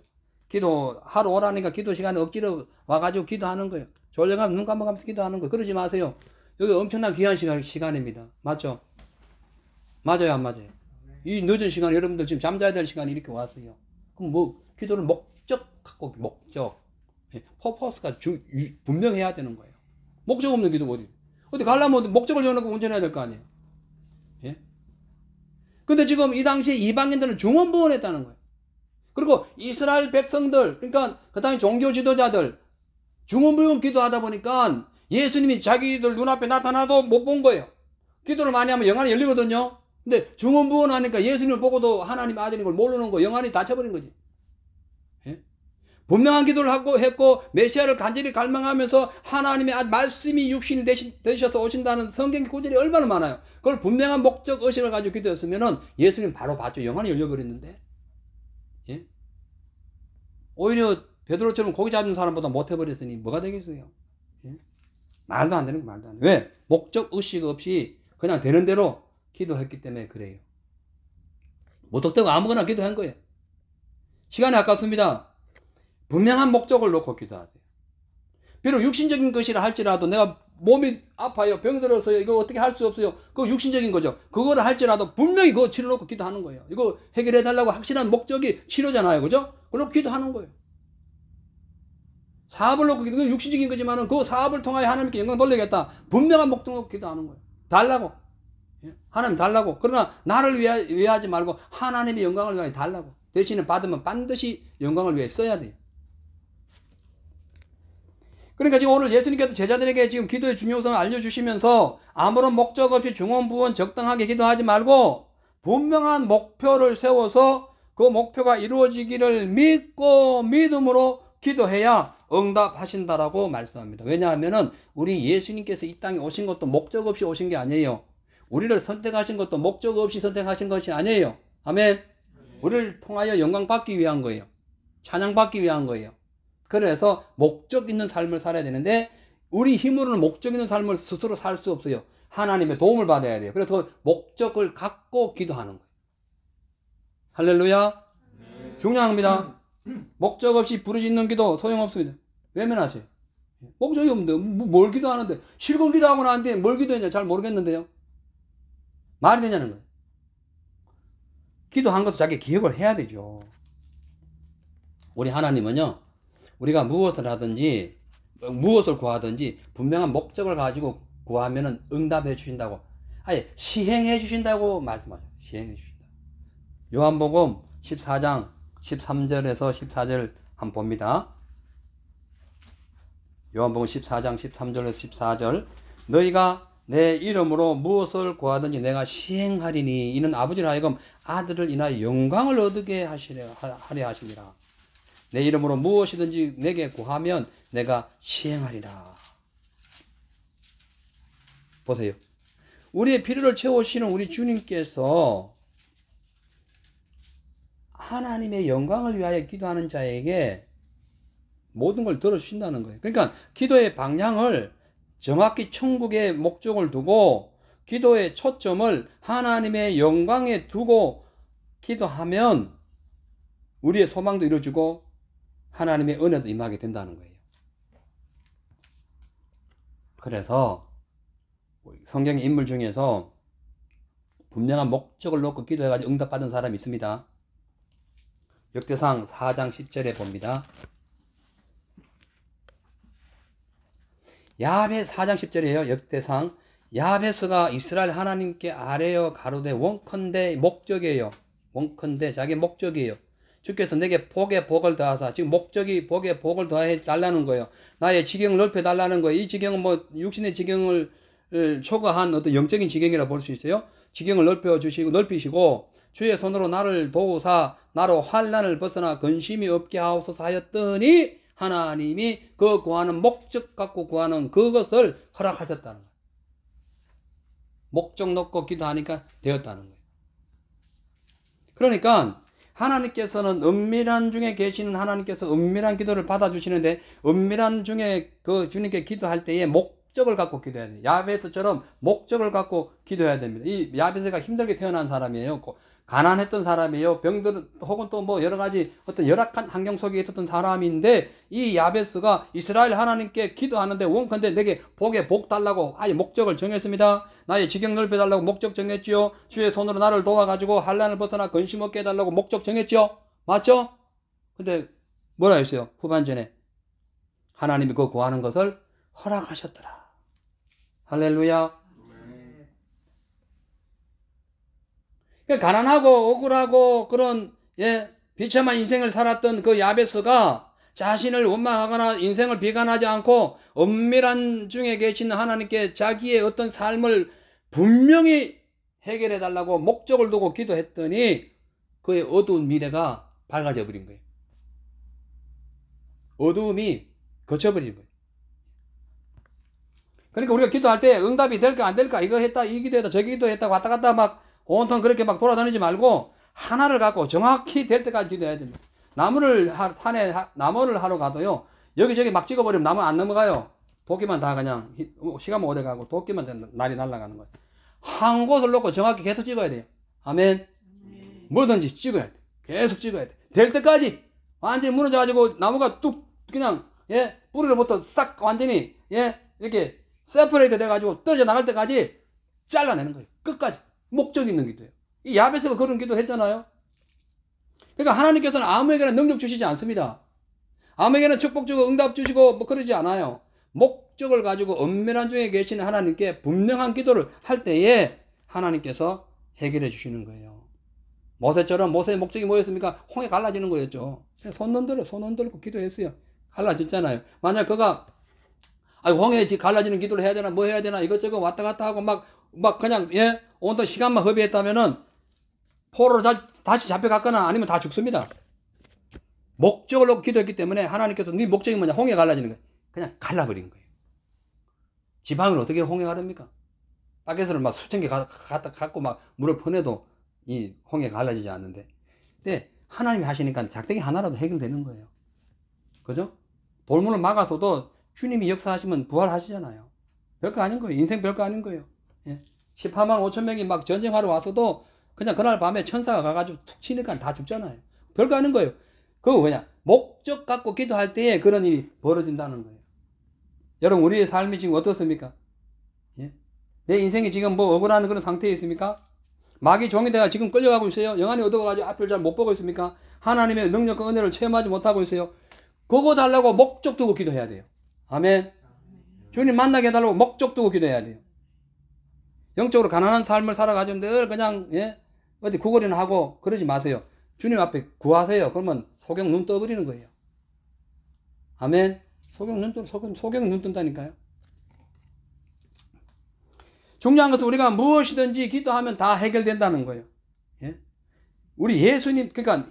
기도하러 오라니까 기도 시간에 억지로 와가지고 기도하는 거예요. 졸려가면 눈 감아가면서 기도하는 거예요. 그러지 마세요. 여기 엄청난 귀한 시간입니다. 맞죠? 맞아요, 안 맞아요? 이 늦은 시간에 여러분들 지금 잠자야 될 시간에 이렇게 왔어요. 그럼 뭐 기도를 목적. 퍼포스가 분명해야 되는 거예요. 목적 없는 기도가 어디 가려면 목적을 정해놓고 운전해야 될 거 아니에요. 예? 근데 지금 이 당시에 이방인들은 중언부언했다는 거예요. 그리고 이스라엘 백성들, 그러니까 그 당시 종교 지도자들 중언부언 기도하다 보니까 예수님이 자기들 눈앞에 나타나도 못 본 거예요. 기도를 많이 하면 영안이 열리거든요. 근데 중언부언 하니까 예수님을 보고도 하나님 아들인 걸 모르는 거, 영안이 닫혀버린 거지. 예? 분명한 기도를 했고 메시아를 간절히 갈망하면서 하나님의 말씀이 육신이 되셔서 오신다는 성경 구절이 얼마나 많아요. 그걸 분명한 목적 의식을 가지고 기도했으면은 예수님 바로 봤죠. 영안이 열려버렸는데. 예? 오히려 베드로처럼 고기 잡는 사람보다 못해버렸으니 뭐가 되겠어요? 예? 말도 안 되는 거 말도 안 돼. 왜? 목적 의식 없이 그냥 되는 대로 기도했기 때문에 그래요. 무턱대고 아무거나 기도한 거예요. 시간이 아깝습니다. 분명한 목적을 놓고 기도하세요. 비록 육신적인 것이라 할지라도 내가 몸이 아파요. 병 들어서요. 이거 어떻게 할 수 없어요. 그거 육신적인 거죠. 그거를 할지라도 분명히 그거 치료놓고 기도하는 거예요. 이거 해결해달라고 확실한 목적이 치료잖아요. 그죠? 그걸 기도하는 거예요. 사업을 놓고 기도, 육신적인 거지만은 그 사업을 통하여 하나님께 영광 돌리겠다. 분명한 목적 놓고 기도하는 거예요. 달라고. 하나님 달라고. 그러나 나를 위하지 말고 하나님의 영광을 위하여 달라고. 대신에 받으면 반드시 영광을 위해 써야 돼요. 그러니까 지금 오늘 예수님께서 제자들에게 지금 기도의 중요성을 알려주시면서 아무런 목적 없이 중언부언 적당하게 기도하지 말고 분명한 목표를 세워서 그 목표가 이루어지기를 믿고 믿음으로 기도해야 응답하신다라고 말씀합니다. 왜냐하면은 우리 예수님께서 이 땅에 오신 것도 목적 없이 오신 게 아니에요. 우리를 선택하신 것도 목적 없이 선택하신 것이 아니에요. 아멘. 우리를 통하여 영광 받기 위한 거예요. 찬양 받기 위한 거예요. 그래서 목적 있는 삶을 살아야 되는데 우리 힘으로는 목적 있는 삶을 스스로 살 수 없어요. 하나님의 도움을 받아야 돼요. 그래서 목적을 갖고 기도하는 거예요. 할렐루야. 중요합니다. 목적 없이 부르짖는 기도 소용없습니다. 외면하세요. 목적이 없는데 뭘 기도하는데, 실컷 기도하고 나는데 뭘 기도했냐 잘 모르겠는데요. 말이 되냐는 거예요. 기도한 것을 자기 기억을 해야 되죠. 우리 하나님은요, 우리가 무엇을 하든지 무엇을 구하든지 분명한 목적을 가지고 구하면은 응답해 주신다고, 아예 시행해 주신다고 말씀하셨어요. 시행해 주신다. 요한복음 14장 13절에서 14절 한번 봅니다. 요한복음 14장 13절에서 14절. 너희가 내 이름으로 무엇을 구하든지 내가 시행하리니 이는 아버지를 하여금 아들을 인하여 영광을 얻게 하려 하십니다. 내 이름으로 무엇이든지 내게 구하면 내가 시행하리라. 보세요. 우리의 필요를 채우시는 우리 주님께서 하나님의 영광을 위하여 기도하는 자에게 모든 걸 들어주신다는 거예요. 그러니까 기도의 방향을 정확히 천국의 목적을 두고 기도의 초점을 하나님의 영광에 두고 기도하면 우리의 소망도 이루어지고 하나님의 은혜도 임하게 된다는 거예요. 그래서 성경의 인물 중에서 분명한 목적을 놓고 기도해가지고 응답받은 사람이 있습니다. 역대상 4장 10절에 봅니다. 야베 4장 10절이에요. 역대상. 야베스가 이스라엘 하나님께 아뢰어 가로되 원컨대 목적이에요. 원컨대 자기 목적이에요. 주께서 내게 복에 복을 더하사, 지금 목적이 복에 복을 더해 달라는 거예요. 나의 지경을 넓혀 달라는 거예요. 이 지경은 뭐 육신의 지경을 초과한 어떤 영적인 지경이라 볼 수 있어요. 지경을 넓혀 주시고 넓히시고 주의 손으로 나를 도우사 나로 환난을 벗어나 근심이 없게 하옵소서 하였더니 하나님이 그 구하는 목적 갖고 구하는 그것을 허락하셨다는 거예요. 목적 놓고 기도하니까 되었다는 거예요. 그러니까 하나님께서는 은밀한 중에 계시는 하나님께서 은밀한 기도를 받아주시는데, 은밀한 중에 그 주님께 기도할 때에 목적을 갖고 기도해야 돼요. 야베스처럼 목적을 갖고 기도해야 됩니다. 이 야베스가 힘들게 태어난 사람이에요. 가난했던 사람이에요. 병들 혹은 또 뭐 여러 가지 어떤 열악한 환경 속에 있었던 사람인데, 이 야베스가 이스라엘 하나님께 기도하는데 원컨대 내게 복에 복 달라고 아예 목적을 정했습니다. 나의 지경 넓혀 달라고 목적 정했지요. 주의 손으로 나를 도와가지고 환난을 벗어나 근심 없게 해달라고 목적 정했죠. 맞죠? 근데 뭐라 했어요? 후반전에 하나님이 그 구하는 것을 허락하셨더라. 할렐루야. 가난하고 억울하고 그런 비참한 인생을 살았던 그 야베스가 자신을 원망하거나 인생을 비관하지 않고 은밀한 중에 계시는 하나님께 자기의 어떤 삶을 분명히 해결해 달라고 목적을 두고 기도했더니 그의 어두운 미래가 밝아져 버린 거예요. 어두움이 거쳐버린 거예요. 그러니까 우리가 기도할 때 응답이 될까 안 될까, 이거 했다 이 기도했다 저기 기도했다 왔다 갔다 막 온통 그렇게 막 돌아다니지 말고 하나를 갖고 정확히 될 때까지 기도해야 됩니다. 산에 나무를 하러 가도요, 여기저기 막 찍어버리면 나무 안 넘어가요. 도끼만 다 그냥 시간만 오래 가고 도끼만 날이 날아가는 거예요. 한 곳을 놓고 정확히 계속 찍어야 돼요. 아멘. 뭐든지 찍어야 돼. 계속 찍어야 돼. 될 때까지 완전히 무너져가지고 나무가 뚝 그냥 뿌리로부터 싹 완전히 이렇게 세퍼레이트 돼가지고 떨어져 나갈 때까지 잘라내는 거예요. 끝까지. 목적 있는 기도예요. 이 야베스가 그런 기도 했잖아요. 그러니까 하나님께서는 아무에게나 능력 주시지 않습니다. 아무에게나 축복 주고 응답 주시고 뭐 그러지 않아요. 목적을 가지고 은밀한 중에 계시는 하나님께 분명한 기도를 할 때에 하나님께서 해결해 주시는 거예요. 모세처럼 모세의 목적이 뭐였습니까? 홍해 갈라지는 거였죠. 손 흔들고 기도했어요. 갈라졌잖아요. 만약 그가 홍해 갈라지는 기도를 해야 되나 뭐 해야 되나 이것저것 왔다 갔다 하고 막 그냥 온통 시간만 허비했다면은 포로로 다시 잡혀갔거나 아니면 다 죽습니다. 목적을 놓고 기도했기 때문에 하나님께서 네 목적이 뭐냐? 홍해 갈라지는 거예요. 그냥 갈라버린 거예요. 지방을 어떻게 홍해 가릅니까? 바켓을 막 수천 개 갖고 막 물을 퍼내도 이 홍해 갈라지지 않는데. 근데 하나님이 하시니까 작대기 하나라도 해결되는 거예요. 그죠? 돌문을 막아서도 주님이 역사하시면 부활하시잖아요. 별거 아닌 거예요. 인생 별거 아닌 거예요. 18만 5천 명이 막 전쟁하러 왔어도 그냥 그날 밤에 천사가 가가지고 툭 치니까 다 죽잖아요. 별거 아닌 거예요. 그거 뭐냐? 목적 갖고 기도할 때에 그런 일이 벌어진다는 거예요. 여러분, 우리의 삶이 지금 어떻습니까? 예? 내 인생이 지금 뭐 억울한 그런 상태에 있습니까? 마귀 종이 내가 지금 끌려가고 있어요. 영안이 어두워가지고 앞을 잘 못 보고 있습니까? 하나님의 능력과 은혜를 체험하지 못하고 있어요. 그거 달라고 목적 두고 기도해야 돼요. 아멘. 주님 만나게 해달라고 목적 두고 기도해야 돼요. 영적으로 가난한 삶을 살아가지고 늘 그냥 어디 구걸이나 하고 그러지 마세요. 주님 앞에 구하세요. 그러면 소경 눈 떠버리는 거예요. 아멘. 소경 눈 뜬다니까요. 중요한 것은 우리가 무엇이든지 기도하면 다 해결된다는 거예요. 예? 우리 예수님, 그러니까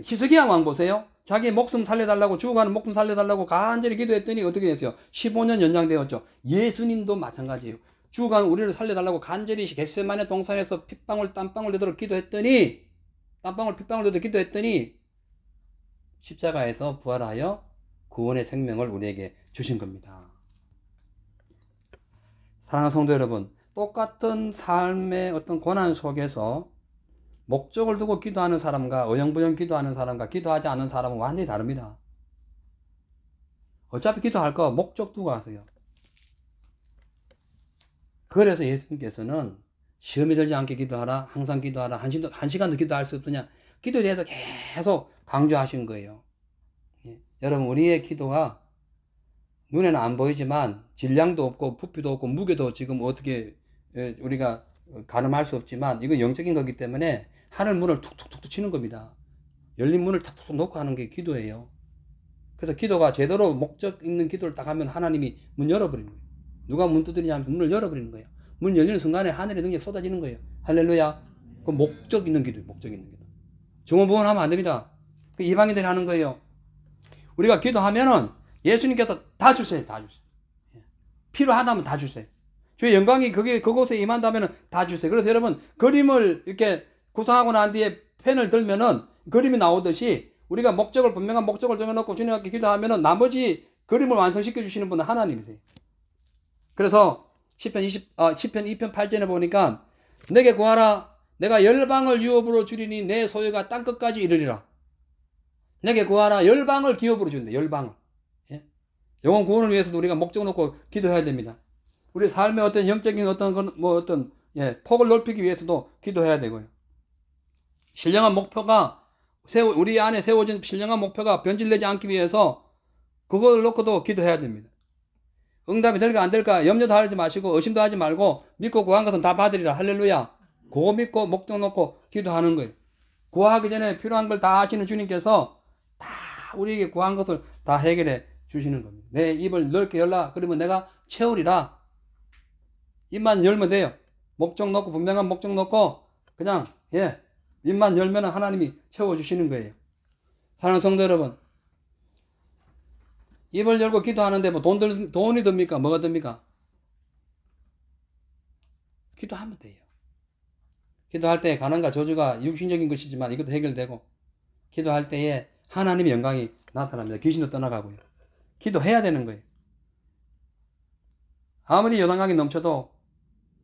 히스기야 왕 보세요. 자기 목숨 살려달라고, 죽어가는 목숨 살려달라고 간절히 기도했더니 어떻게 됐어요? 15년 연장되었죠. 예수님도 마찬가지예요. 죽어가는 우리를 살려달라고 간절히 겟세마네 동산에서 핏방울 땀방울 되도록 기도했더니, 핏방울 되도록 기도했더니 십자가에서 부활하여 구원의 생명을 우리에게 주신 겁니다. 사랑하는 성도 여러분, 똑같은 삶의 어떤 고난 속에서 목적을 두고 기도하는 사람과 어영부영 기도하는 사람과 기도하지 않는 사람은 완전히 다릅니다. 어차피 기도할 거 목적 두고 하세요. 그래서 예수님께서는 시험에 들지 않게 기도하라, 항상 기도하라, 한 시간도 기도할 수 없느냐, 기도에 대해서 계속 강조하신 거예요. 예. 여러분, 우리의 기도가 눈에는 안 보이지만 질량도 없고 부피도 없고 무게도 지금 어떻게 우리가 가늠할 수 없지만 이건 영적인 거기 때문에 하늘 문을 툭툭툭 치는 겁니다. 열린 문을 탁툭 놓고 하는 게 기도예요. 그래서 기도가 제대로 목적 있는 기도를 딱 하면 하나님이 문 열어버리는 거예요. 누가 문 두드리냐 하면 문을 열어버리는 거예요. 문 열리는 순간에 하늘의 능력 쏟아지는 거예요. 할렐루야. 그 목적 있는 기도예요. 목적 있는 기도. 중언부언하면 안 됩니다. 그 이방인들이 하는 거예요. 우리가 기도하면은 예수님께서 다 주세요. 다 주세요. 필요하다면 다 주세요. 주의 영광이 그곳에 임한다면 다 주세요. 그래서 여러분, 그림을 이렇게 구성하고 난 뒤에 펜을 들면은 그림이 나오듯이 우리가 분명한 목적을 정해놓고 주님 앞에 기도하면은 나머지 그림을 완성시켜 주시는 분은 하나님이세요. 그래서 시편 2편 8절에 보니까 내게 구하라. 내가 열방을 유업으로 주리니 내 소유가 땅끝까지 이르리라. 내게 구하라. 열방을 기업으로 준대. 열방을. 영혼 구원을 위해서도 우리가 목적 놓고 기도해야 됩니다. 우리 삶의 어떤 영적인 폭을 넓히기 위해서도 기도해야 되고요. 신령한 목표가 우리 안에 세워진 신령한 목표가 변질되지 않기 위해서 그걸 놓고도 기도해야 됩니다. 응답이 될까 안 될까 염려도 하지 마시고 의심도 하지 말고 믿고 구한 것은 다 받으리라. 할렐루야. 그거 믿고 목적 놓고 기도하는 거예요. 구하기 전에 필요한 걸 다 아시는 주님께서 다 우리에게 구한 것을 다 해결해 주시는 겁니다. 내 입을 넓게 열라. 그러면 내가 채우리라. 입만 열면 돼요. 목적 놓고, 분명한 목적 놓고 그냥 입만 열면 하나님이 채워주시는 거예요. 사랑하는 성도 여러분, 입을 열고 기도하는데 뭐 돈이 듭니까? 뭐가 듭니까? 기도하면 돼요. 기도할 때 가난과 저주가 육신적인 것이지만 이것도 해결되고, 기도할 때에 하나님의 영광이 나타납니다. 귀신도 떠나가고요. 기도해야 되는 거예요. 아무리 요단강이 넘쳐도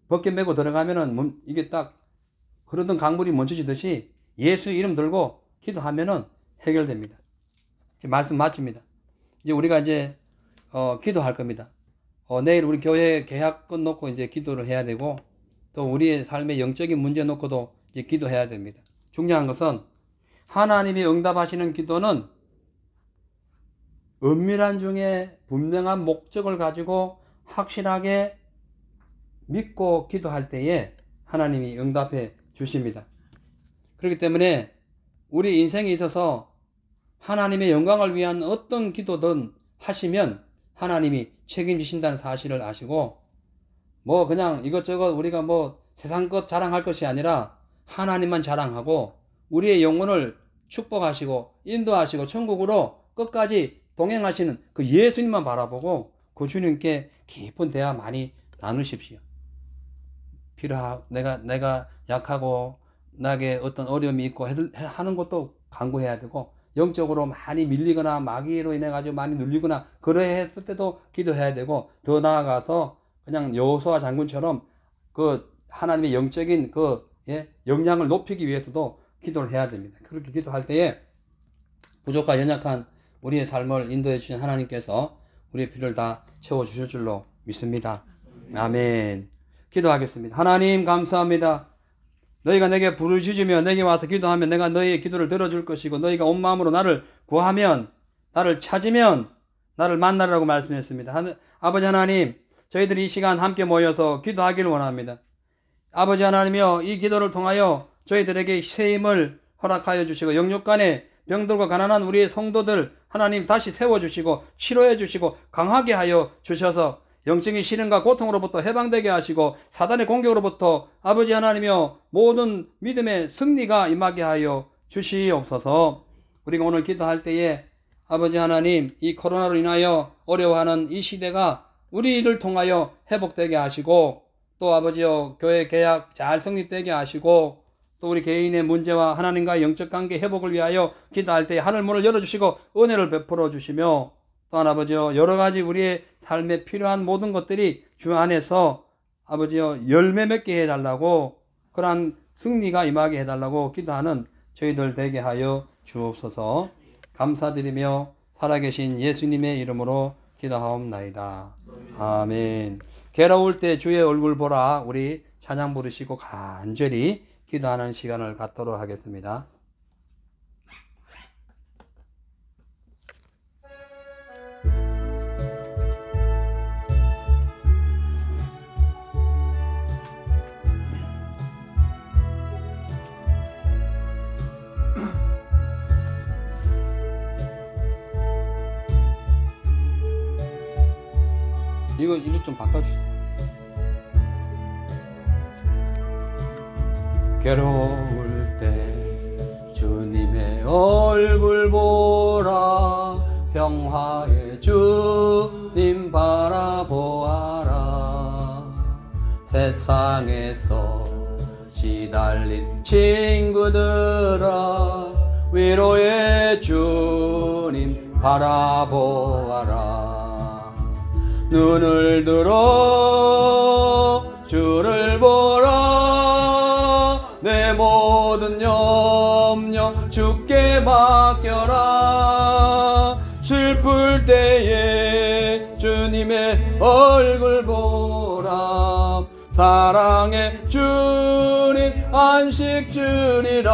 벗겨 메고 들어가면은 이게 딱 흐르던 강물이 멈춰지듯이 예수 이름 들고 기도하면은 해결됩니다. 말씀 마칩니다. 이제 우리가 기도할 겁니다. 내일 우리 교회 계약권 놓고 이제 기도를 해야 되고, 또 우리의 삶의 영적인 문제 놓고도 이제 기도해야 됩니다. 중요한 것은 하나님이 응답하시는 기도는 은밀한 중에 분명한 목적을 가지고 확실하게 믿고 기도할 때에 하나님이 응답해 주십니다. 그렇기 때문에 우리 인생에 있어서 하나님의 영광을 위한 어떤 기도든 하시면 하나님이 책임지신다는 사실을 아시고, 그냥 이것저것 우리가 세상 것 자랑할 것이 아니라 하나님만 자랑하고 우리의 영혼을 축복하시고 인도하시고 천국으로 끝까지 동행하시는 그 예수님만 바라보고 그 주님께 깊은 대화 많이 나누십시오. 내가 약하고 나에게 어떤 어려움이 있고 하는 것도 간구해야 되고, 영적으로 많이 밀리거나 마귀로 인해 가지고 많이 눌리거나 그러했을 때도 기도해야 되고, 더 나아가서 그냥 여호수아 장군처럼 그 하나님의 영적인 역량을 높이기 위해서도 기도를 해야 됩니다. 그렇게 기도할 때에 부족한 연약한 우리의 삶을 인도해 주신 하나님께서 우리의 필요를 다 채워주실 줄로 믿습니다. 아멘. 기도하겠습니다. 하나님 감사합니다. 너희가 내게 부르짖으며 내게 와서 기도하면 내가 너희의 기도를 들어줄 것이고 너희가 온 마음으로 나를 구하면 나를 찾으면 나를 만나라고 말씀했습니다. 아버지 하나님, 저희들이 이 시간 함께 모여서 기도하기를 원합니다. 아버지 하나님이여, 이 기도를 통하여 저희들에게 새 힘을 허락하여 주시고 영육간에 병들고 가난한 우리의 성도들 하나님 다시 세워주시고 치료해 주시고 강하게 하여 주셔서 영적인 시련과 고통으로부터 해방되게 하시고 사단의 공격으로부터 아버지 하나님이여 모든 믿음의 승리가 임하게 하여 주시옵소서. 우리가 오늘 기도할 때에 아버지 하나님, 이 코로나로 인하여 어려워하는 이 시대가 우리를 통하여 회복되게 하시고 또 아버지여 교회 계약 잘 성립되게 하시고 또 우리 개인의 문제와 하나님과의 영적 관계 회복을 위하여 기도할 때 하늘 문을 열어주시고 은혜를 베풀어 주시며 또한 아버지여 여러 가지 우리의 삶에 필요한 모든 것들이 주 안에서 아버지여 열매 맺게 해달라고 그러한 승리가 임하게 해달라고 기도하는 저희들 되게 하여 주옵소서. 감사드리며 살아계신 예수님의 이름으로 기도하옵나이다. 아멘. 괴로울 때 주의 얼굴 보라. 우리 찬양 부르시고 간절히 기도하는 시간을 갖도록 하겠습니다. 이거 좀 바꿔주세요. 괴로울 때 주님의 얼굴 보라. 평화의 주님 바라보아라. 세상에서 시달린 친구들아, 위로의 주님 바라보아라. 눈을 들어 주를 보라. 내 모든 염려 주께 맡겨라. 슬플 때에 주님의 얼굴 보라. 사랑의 주님 안식 주리라.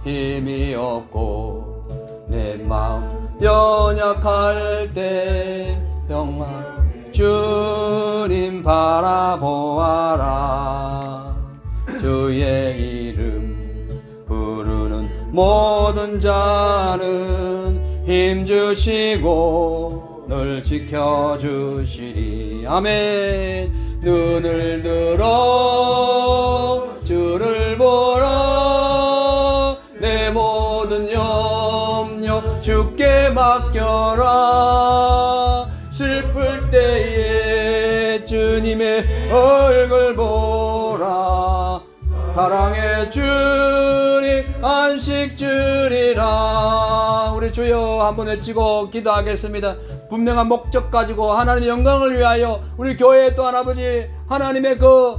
힘이 없고 내 마음 연약할 때 평화 주님 바라보아라. 주의 이름 부르는 모든 자는 힘주시고 늘 지켜주시리. 아멘. 눈을 들어 주를 보라. 내 모든 염려 주께 맡겨라. 슬플 때에 주님의 얼굴 보라. 사랑의 주님 안식 주리라. 우리 주여 한번 외치고 기도하겠습니다. 분명한 목적 가지고 하나님의 영광을 위하여 우리 교회 또한 아버지 하나님의 그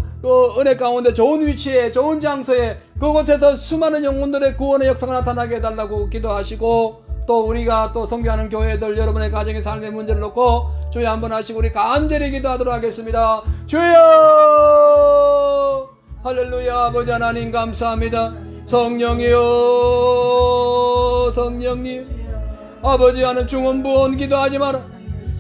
은혜 가운데 좋은 위치에 좋은 장소에 그곳에서 수많은 영혼들의 구원의 역사가 나타나게 해달라고 기도하시고 또 우리가 또 섬겨하는 교회들 여러분의 가정의 삶의 문제를 놓고 주여 한번 하시고 우리 간절히 기도하도록 하겠습니다. 주여 할렐루야. 아버지 하나님 감사합니다. 성령이여 성령님 아버지 하는 중언부언 기도하지 마라.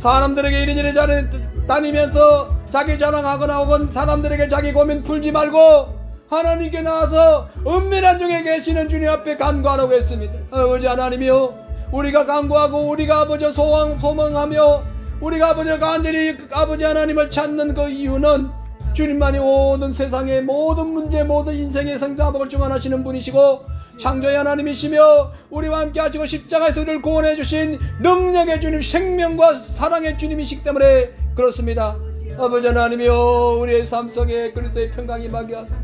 사람들에게 이리저리 다니면서 자기 자랑하거나 혹은 사람들에게 자기 고민 풀지 말고 하나님께 나와서 은밀한 중에 계시는 주님 앞에 간구하라고 했습니다. 아버지 하나님이여 우리가 간구하고 우리가 아버지 소망하며 우리가 아버지 간절히 아버지 하나님을 찾는 그 이유는 주님만이 모든 세상의 모든 문제 모든 인생의 생사복을 주관하시는 분이시고 창조의 하나님이시며 우리와 함께 하시고 십자가에서 우리를 구원해 주신 능력의 주님 생명과 사랑의 주님이시기 때문에 그렇습니다. 아버지 하나님이여 우리의 삶 속에 그리스도의 평강이 임하게 하소서.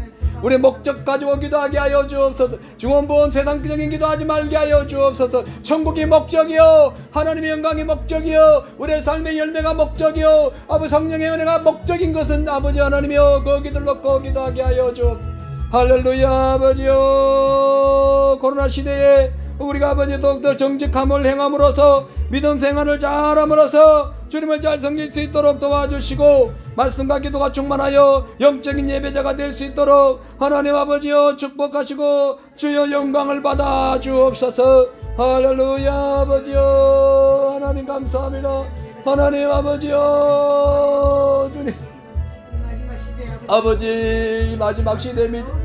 우리 목적 가지고 기도하게 하여 주옵소서. 중원부원 세상적인 기도하지 말게 하여 주옵소서. 천국이 목적이요, 하나님의 영광이 목적이요, 우리의 삶의 열매가 목적이요, 아버지 성령의 은혜가 목적인 것은 아버지 하나님이여 거기들 놓고 기도하게 하여 주옵소서. 할렐루야. 아버지여, 코로나 시대에 우리가 아버지 더욱더 정직함을 행함으로써 믿음 생활을 잘함으로써 주님을 잘 섬길 수 있도록 도와주시고 말씀과 기도가 충만하여 영적인 예배자가 될 수 있도록 하나님 아버지여 축복하시고 주여 영광을 받아 주옵소서. 할렐루야. 아버지여 하나님 감사합니다. 하나님 아버지여 주님 아버지 이 마지막 시대입니다.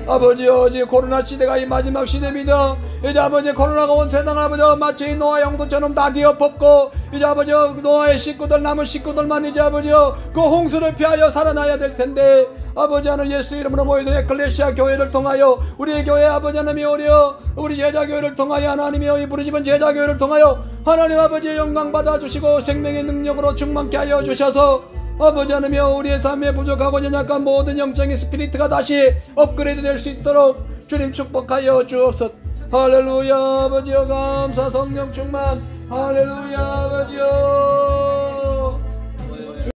아버지여 이제 코로나 시대가 이 마지막 시대입니다. 이제 아버지 코로나가 온 세상을 아버지 마치 노아 형통처럼 다 뒤엎었고 이제 아버지 노아의 식구들 남은 식구들만 이제 아버지여 그 홍수를 피하여 살아나야 될 텐데 아버지 하나님 예수 이름으로 모이는 에클레시아 교회를 통하여 우리의 교회 아버지 하나님이 우리 제자교회를 통하여 하나님이여 이 부르짖은 제자교회를 통하여 하나님 아버지의 영광 받아주시고 생명의 능력으로 충만케 하여 주셔서 아버지 하나님이여 우리의 삶에 부족하고 연약한 모든 영적인 스피리트가 다시 업그레이드 될 수 있도록 주님 축복하여 주옵소서. 할렐루야. 아버지여 감사 성령 충만. 할렐루야. 아버지여